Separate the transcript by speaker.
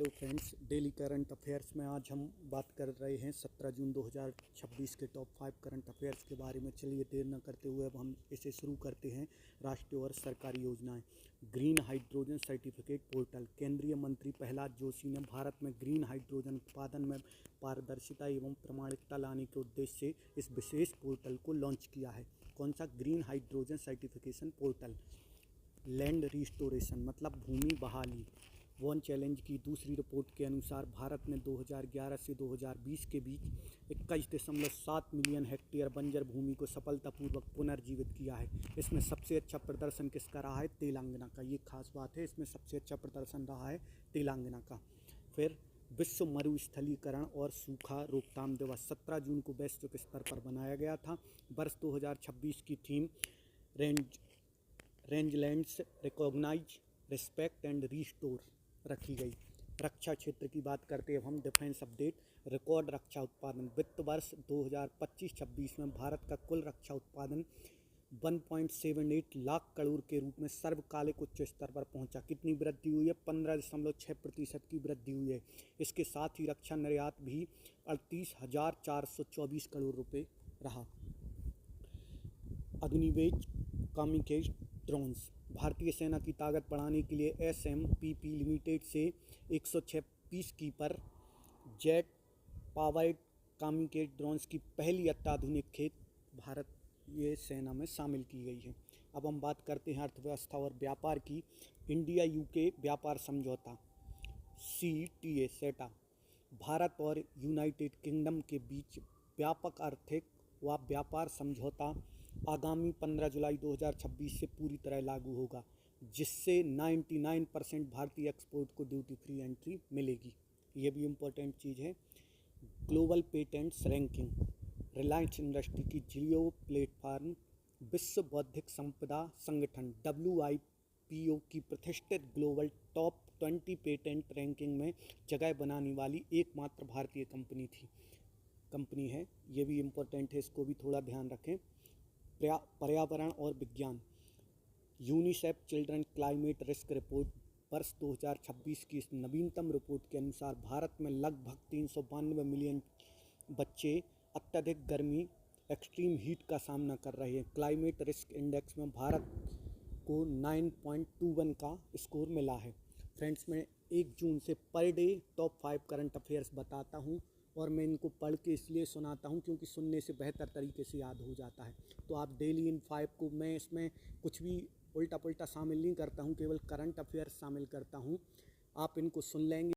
Speaker 1: Hello friends, daily current affairs में आज हम बात कर रहे हैं 17 जून 2026 के टॉप 5 करंट अफेयर्स के बारे में। चलिए देर न करते हुए अब हम इसे शुरू करते हैं। राष्ट्रीय और सरकारी योजनाएं। Green hydrogen certificate portal. केंद्रीय मंत्री प्रहलाद जोशी ने भारत में ग्रीन हाइड्रोजन उत्पादन में पारदर्शिता एवं प्रामाणिकता लाने के उद्देश्य से इस विशेष पोर्टल को लॉन्च किया है। कौन सा? Green hydrogen certification portal. Land restoration मतलब भूमि बहाली। वन चैलेंज की दूसरी रिपोर्ट के अनुसार भारत ने 2011 से 2020 के बीच 21.7 मिलियन हेक्टेयर बंजर भूमि को सफलतापूर्वक पुनर्जीवित किया है। इसमें सबसे अच्छा प्रदर्शन किसका रहा है? तेलंगाना का। ये खास बात है, इसमें सबसे अच्छा प्रदर्शन रहा है तेलंगाना का। फिर विश्व मरुस्थलीकरण और सूखा रोकथाम दिवस 17 जून को वैश्विक स्तर पर बनाया गया था। वर्ष 2026 की theme rangelands recognise, respect and restore रखी गई। रक्षा क्षेत्र की बात करते हैं हम। Defence update. रिकॉर्ड रक्षा उत्पादन। वित्त वर्ष 2025-26 में भारत का कुल रक्षा उत्पादन 1.78 लाख करोड़ के रूप में सर्वकालिक उच्च स्तर पर पहुंचा। कितनी वृद्धि हुई है? 15.6% की वृद्धि हुई है। इसके साथ ही रक्षा निर्यात भी 38,424 करोड़ रुपये रहा। अग्निवेज कामिकेज ड्रोन्स। भारतीय सेना की ताकत बढ़ाने के लिए SMPP लिमिटेड से 106 piece keeper jet powered kamikaze drones की पहली अत्याधुनिक खेप भारत ये सेना में शामिल की गई है। अब हम बात करते हैं अर्थव्यवस्था और व्यापार की। इंडिया UK व्यापार समझौता CETA सेटा भारत और यूनाइटेड किंगडम के बीच व्यापक आर्थिक व व्यापार समझौता आगामी 15 जुलाई 2026 से पूरी तरह लागू होगा, जिससे 99% भारतीय एक्सपोर्ट को ड्यूटी फ्री एंट्री मिलेगी। ये भी इम्पोर्टेंट चीज़ है। Global patents ranking. Reliance industry की जियो प्लेटफॉर्म विश्व बौद्धिक संपदा संगठन WIPO की प्रतिष्ठित ग्लोबल टॉप 20 पेटेंट रैंकिंग में जगह बनाने वाली एकमात्र भारतीय कंपनी है। ये भी इम्पोर्टेंट है, इसको भी थोड़ा ध्यान रखें। पर्यावरण और विज्ञान। UNICEF children climate risk report वर्ष 2026 की इस नवीनतम रिपोर्ट के अनुसार भारत में लगभग 392 मिलियन बच्चे अत्यधिक गर्मी एक्सट्रीम हीट का सामना कर रहे हैं। क्लाइमेट रिस्क इंडेक्स में भारत को 9.21 का स्कोर मिला है। फ्रेंड्स, मैं 1 जून से per day top 5 current affairs बताता हूँ और मैं इनको पढ़ के इसलिए सुनाता हूँ क्योंकि सुनने से बेहतर तरीके से याद हो जाता है। तो आप डेली इन 5 को, मैं इसमें कुछ भी उल्टा पुल्टा शामिल नहीं करता हूँ, केवल करंट अफेयर्स शामिल करता हूँ। आप इनको सुन लेंगे।